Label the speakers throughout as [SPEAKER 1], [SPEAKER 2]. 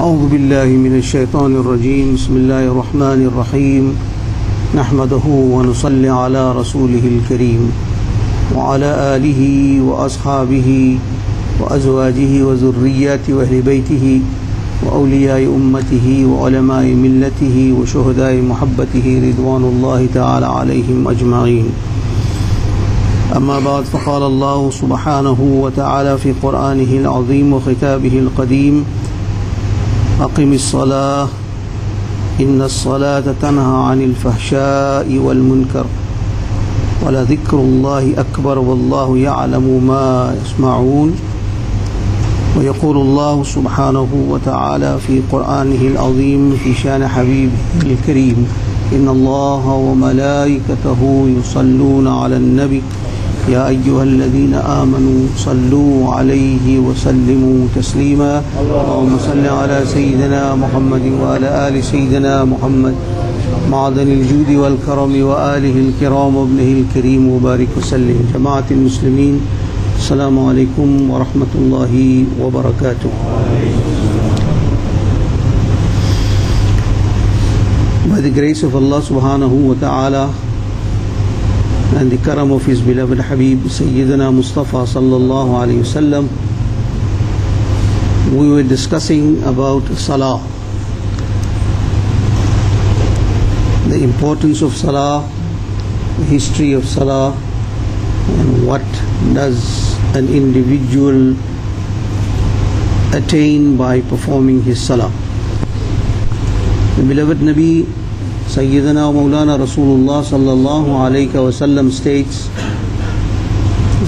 [SPEAKER 1] أعوذ بالله من الشيطان الرجيم. بسم الله الرحمن الرحيم. نحمده ونصلي على رسوله الكريم وعلى آله وأصحابه وأزواجه وذرياته وأهل بيته وأولياء أمته وعلماء ملته وشهداء محبته رضوان الله تعالى عليهم أجمعين. أما بعد، فقال الله سبحانه وتعالى في قرآنه العظيم وخطابه القديم: أقم الصلاة إن الصلاة تنهى عن الفحشاء والمنكر ولذكر الله أكبر والله يعلم ما يصنعون. ويقول الله سبحانه وتعالى في قرآنه العظيم في شأن حبيبه الكريم: إن الله وملائكته يصلون على النبي يا أيها الذين آمنوا صلوا عليه وسلموا تسليما. اللهم صل على سيدنا محمد وعلى آل سيدنا محمد معدن الجود والكرم وآله الكرام وابنه الكريم وبارك وسلم. جماعة المسلمين، السلام عليكم ورحمة الله وبركاته. By the grace of Allah subhanahu wa ta'ala and the karam of His beloved Habib Sayyidina Mustafa sallallahu alayhi wasallam, we were discussing about Salah, the importance of Salah, the history of Salah, and what does an individual attain by performing his Salah. The beloved Nabi Sayyidina Mawlana Rasulullah sallallahu alayhi wa sallam states: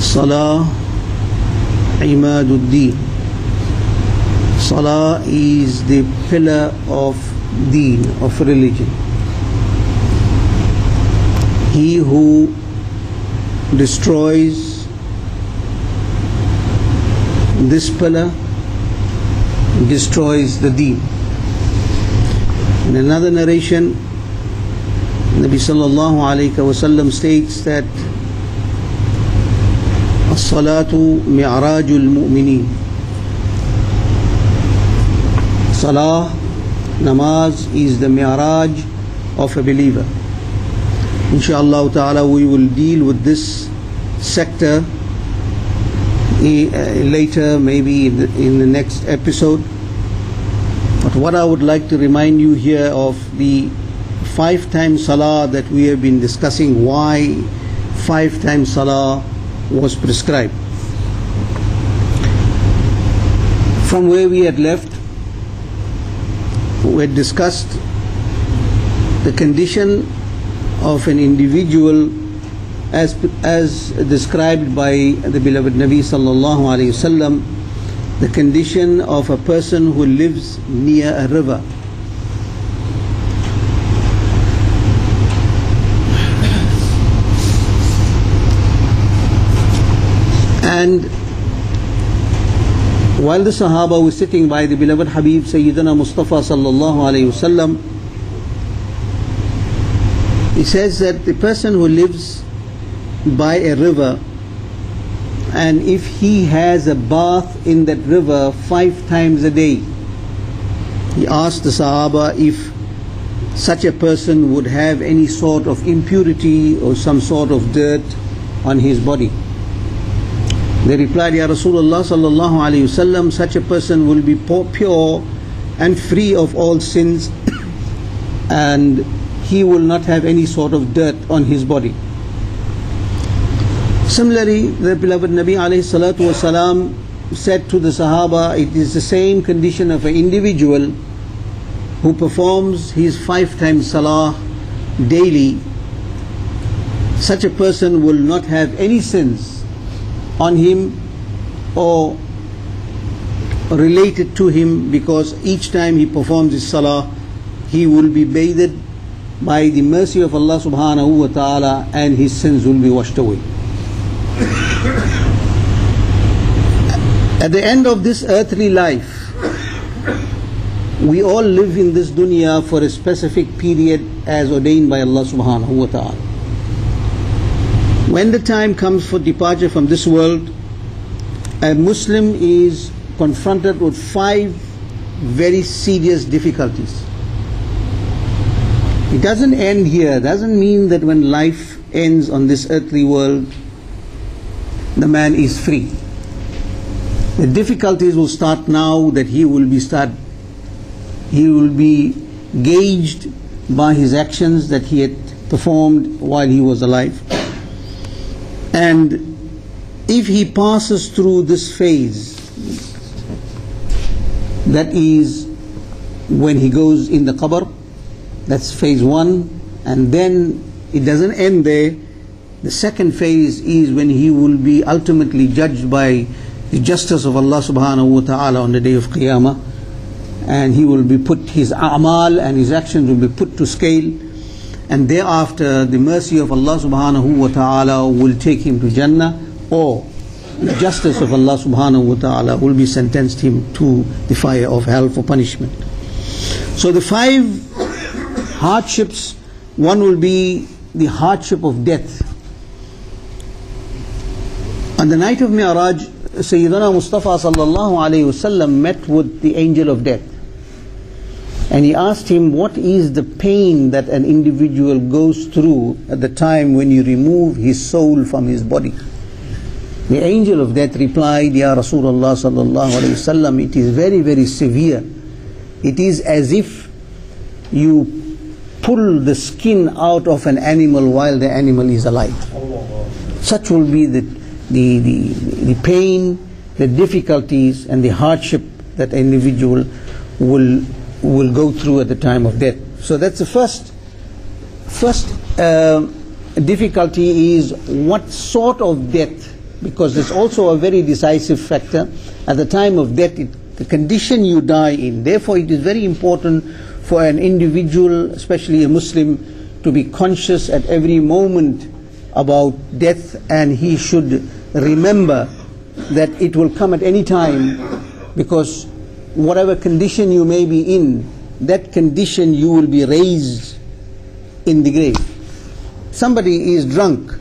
[SPEAKER 1] Salah imaduddin. Salah is the pillar of deen, of religion. He who destroys this pillar destroys the deen. In another narration, Nabi sallallahu alayhi wa sallam states that as-salatu mi'rajul mu'mineen. Salah, namaz, is the mi'raj of a believer. Inshallah ta'ala, we will deal with this sector later, maybe in the next episode. But what I would like to remind you here of the 5 times Salah that we have been discussing, why 5 times Salah was prescribed. From where we had left, we had discussed the condition of an individual as described by the beloved Nabi sallallahu alayhi wasallam, the condition of a person who lives near a river. And while the Sahaba were sitting by the beloved Habib Sayyidina Mustafa sallallahu alayhi wasallam, he says that the person who lives by a river, and if he has a bath in that river 5 times a day, he asked the Sahaba if such a person would have any sort of impurity or some sort of dirt on his body. They replied, Ya Rasulullah sallallahu alayhi wasallam, such a person will be pure and free of all sins and he will not have any sort of dirt on his body. Similarly, the beloved Nabi alayhi salatu wasalam said to the Sahaba, it is the same condition of an individual who performs his 5 times Salah daily. Such a person will not have any sins on him or related to him, because each time he performs his Salah, he will be bathed by the mercy of Allah subhanahu wa ta'ala and his sins will be washed away. At the end of this earthly life, we all live in this dunya for a specific period as ordained by Allah subhanahu wa ta'ala. When the time comes for departure from this world, a Muslim is confronted with 5 very serious difficulties. It doesn't end here. It doesn't mean that when life ends on this earthly world, the man is free. The difficulties will start now, that he will be gauged by his actions that he had performed while he was alive. And if he passes through this phase, that is when he goes in the qabr, that's phase 1, and then it doesn't end there. The second phase is when he will be ultimately judged by the justice of Allah subhanahu wa ta'ala on the day of Qiyamah, and he will be put, his a'mal and his actions will be put to scale, and thereafter the mercy of Allah subhanahu wa ta'ala will take him to Jannah, or the justice of Allah subhanahu wa ta'ala will be sentenced him to the fire of hell for punishment. So the 5 hardships, one will be the hardship of death. On the night of Mi'raj, Sayyidina Mustafa sallallahu alayhi wasallam met with the angel of death, and he asked him, what is the pain that an individual goes through at the time when you remove his soul from his body? The angel of death replied, Ya Rasulullah sallallahu alayhi wasallam, it is very, very severe. It is as if you pull the skin out of an animal while the animal is alive. Such will be the pain, the difficulties and the hardship that an individual will go through at the time of death. So that's the first difficulty, is what sort of death, because it's also a very decisive factor. At the time of death, the condition you die in. Therefore it is very important for an individual, especially a Muslim, to be conscious at every moment about death, and he should remember that it will come at any time, because whatever condition you may be in, that condition you will be raised in the grave. Somebody is drunk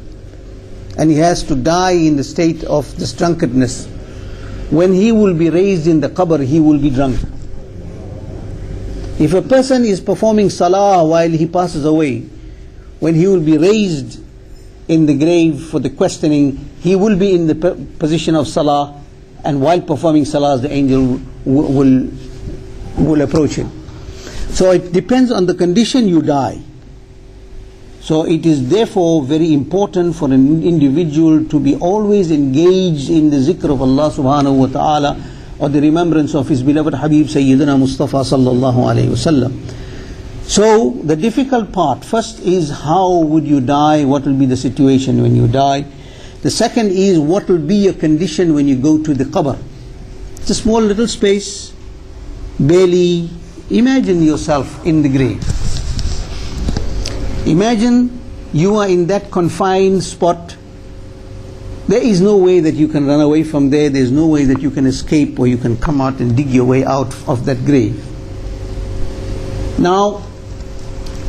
[SPEAKER 1] and he has to die in the state of this drunkenness. When he will be raised in the qabr, he will be drunk. If a person is performing salah while he passes away, when he will be raised in the grave for the questioning, he will be in the position of salah, and while performing salah the angel will approach him. So it depends on the condition you die. So it is therefore very important for an individual to be always engaged in the zikr of Allah subhanahu wa ta'ala, or the remembrance of his beloved Habib Sayyidina Mustafa sallallahu alayhi wasallam. So the difficult part, first is how would you die, what will be the situation when you die. The second is what will be your condition when you go to the qabr. It's a small little space, barely. Imagine yourself in the grave. Imagine you are in that confined spot. There is no way that you can run away from there. There is no way that you can escape, or you can come out and dig your way out of that grave. Now,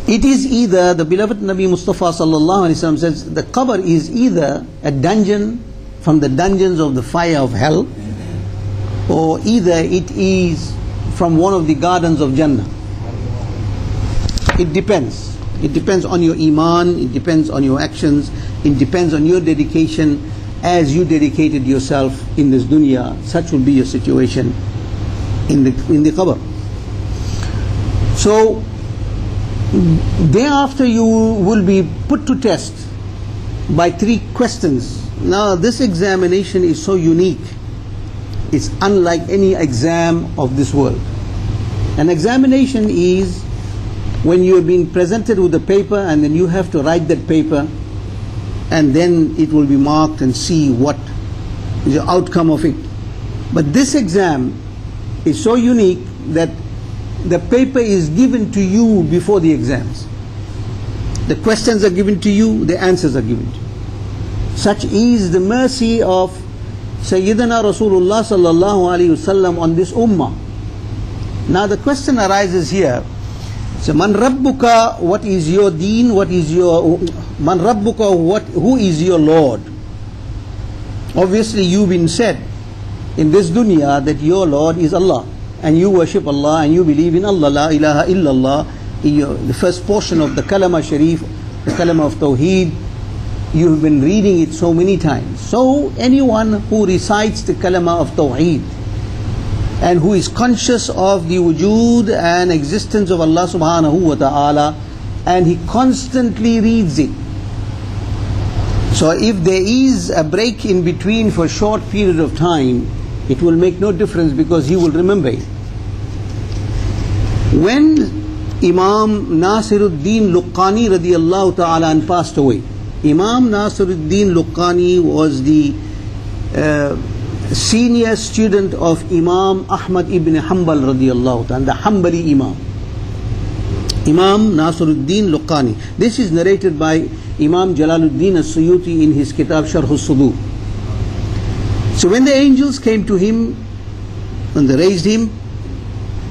[SPEAKER 1] it is either, the beloved Nabi Mustafa sallallahu alaihi wasallam says, the qabr is either a dungeon from the dungeons of the fire of hell, or either it is from one of the gardens of Jannah. It depends. It depends on your iman, it depends on your actions, it depends on your dedication as you dedicated yourself in this dunya. Such will be your situation in the qabr. So thereafter you will be put to test by 3 questions. Now this examination is so unique. It's unlike any exam of this world. An examination is when you have been presented with a paper, and then you have to write that paper, and then it will be marked and see what is the outcome of it. But this exam is so unique that the paper is given to you before the exams. The questions are given to you, the answers are given to you. Such is the mercy of Sayyidina Rasulullah sallallahu alaihi wasallam on this ummah. Now the question arises here. So, Man Rabbuka, what is your deen? What is your Man Rabbuka? Who is your Lord? Obviously, you've been said in this dunya that your Lord is Allah, and you worship Allah and you believe in Allah, la ilaha illallah, the first portion of the Kalama Sharif, the Kalama of Tawheed, you've been reading it so many times. So anyone who recites the Kalama of Tawheed and who is conscious of the wujud and existence of Allah subhanahu wa ta'ala, and he constantly reads it. So if there is a break in between for a short period of time, it will make no difference because he will remember it. When Imam Nasiruddin Luqani radiyallahu ta'ala and passed away, Imam Nasiruddin Luqani was the senior student of Imam Ahmad ibn Hanbal radiyallahu ta'ala, the Hanbali Imam. Imam Nasiruddin Luqani. This is narrated by Imam Jalaluddin as-Suyuti in his kitab Sharh as-Sudur. So when the angels came to him, when they raised him,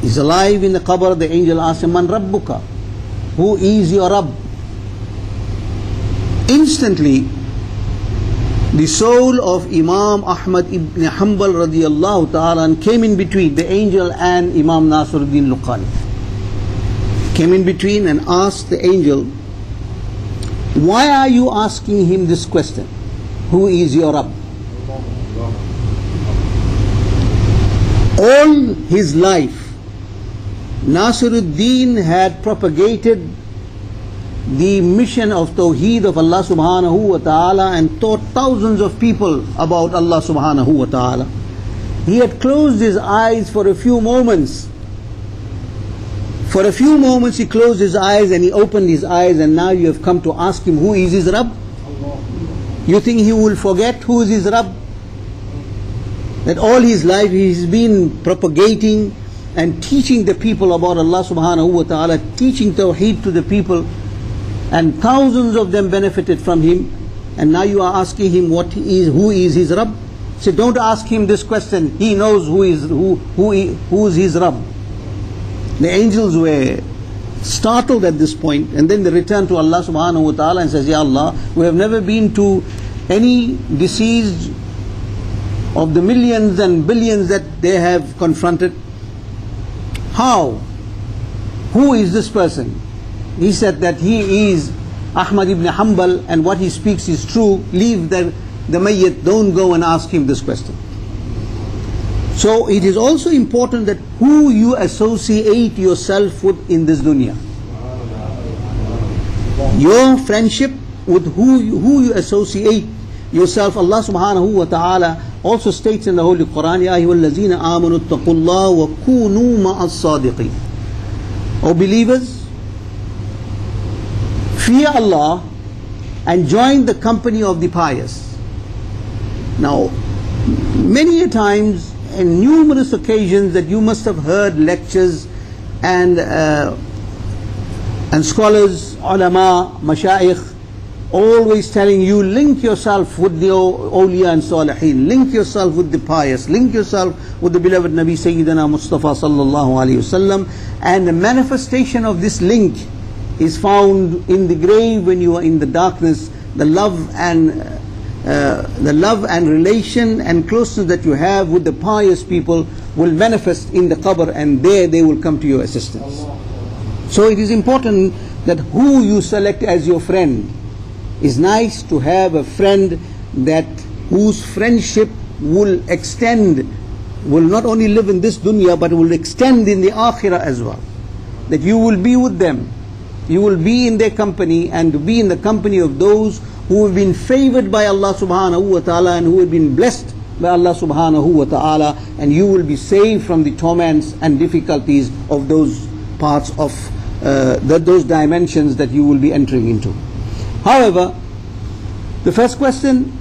[SPEAKER 1] he's alive in the qabr, the angel asked him, Man Rabbuka? Who is your Rabb? Instantly, the soul of Imam Ahmad ibn Hanbal radiyallahu ta'ala came in between the angel and Imam Nasiruddin Luqani. Came in between and asked the angel, why are you asking him this question? Who is your Rabb? All his life, Nasiruddin had propagated the mission of Tawheed of Allah subhanahu wa ta'ala and taught thousands of people about Allah subhanahu wa ta'ala. He had closed his eyes for a few moments. For a few moments he closed his eyes and he opened his eyes, and now you have come to ask him who is his Rabb? You think he will forget who is his Rabb? That all his life he's been propagating and teaching the people about Allah subhanahu wa ta'ala, teaching Tawheed to the people, and thousands of them benefited from him, and now you are asking him who is his Rabb? So don't ask him this question. He knows who is his Rabb. The angels were startled at this point, and then they returned to Allah subhanahu wa ta'ala and says, Ya Allah, we have never been to any deceased of the millions and billions that they have confronted. How? Who is this person? He said that he is Ahmad ibn Hanbal and what he speaks is true. Leave the mayyit, don't go and ask him this question. So it is also important that who you associate yourself with in this dunya. Your friendship with who you associate yourself. Allah subhanahu wa ta'ala also states in the Holy Quran, Ya ayyuhallazina amanu ittaqullaha wa kunu ma'as sadiqin. O believers, fear Allah and join the company of the pious. Now, many a times and numerous occasions that you must have heard lectures and scholars, ulama, mashayikh, always telling you, link yourself with the awliya and salihin, link yourself with the pious, link yourself with the beloved Nabi Sayyidina Mustafa sallallahu alayhi wasallam. And the manifestation of this link is found in the grave when you are in the darkness. The love and relation and closeness that you have with the pious people will manifest in the qabr, and there they will come to your assistance. So it is important that who you select as your friend. It's nice to have a friend that whose friendship will extend, will not only live in this dunya but will extend in the akhirah as well. That you will be with them, you will be in their company, and to be in the company of those who have been favored by Allah subhanahu wa ta'ala and who have been blessed by Allah subhanahu wa ta'ala, and you will be saved from the torments and difficulties of those parts of those dimensions that you will be entering into. However, the first question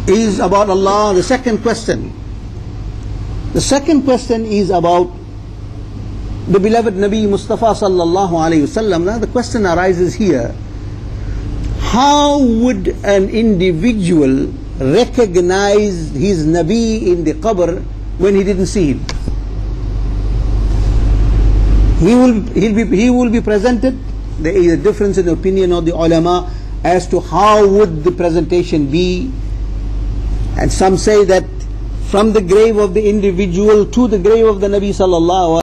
[SPEAKER 1] is about Allah. The second question is about the beloved Nabi Mustafa sallallahu alayhi wasallam. Now the question arises here: how would an individual recognize his Nabi in the qabr when he didn't see him? He will be presented. There is a difference in opinion of the ulama as to how would the presentation be, and some say that from the grave of the individual to the grave of the Nabi sallallahu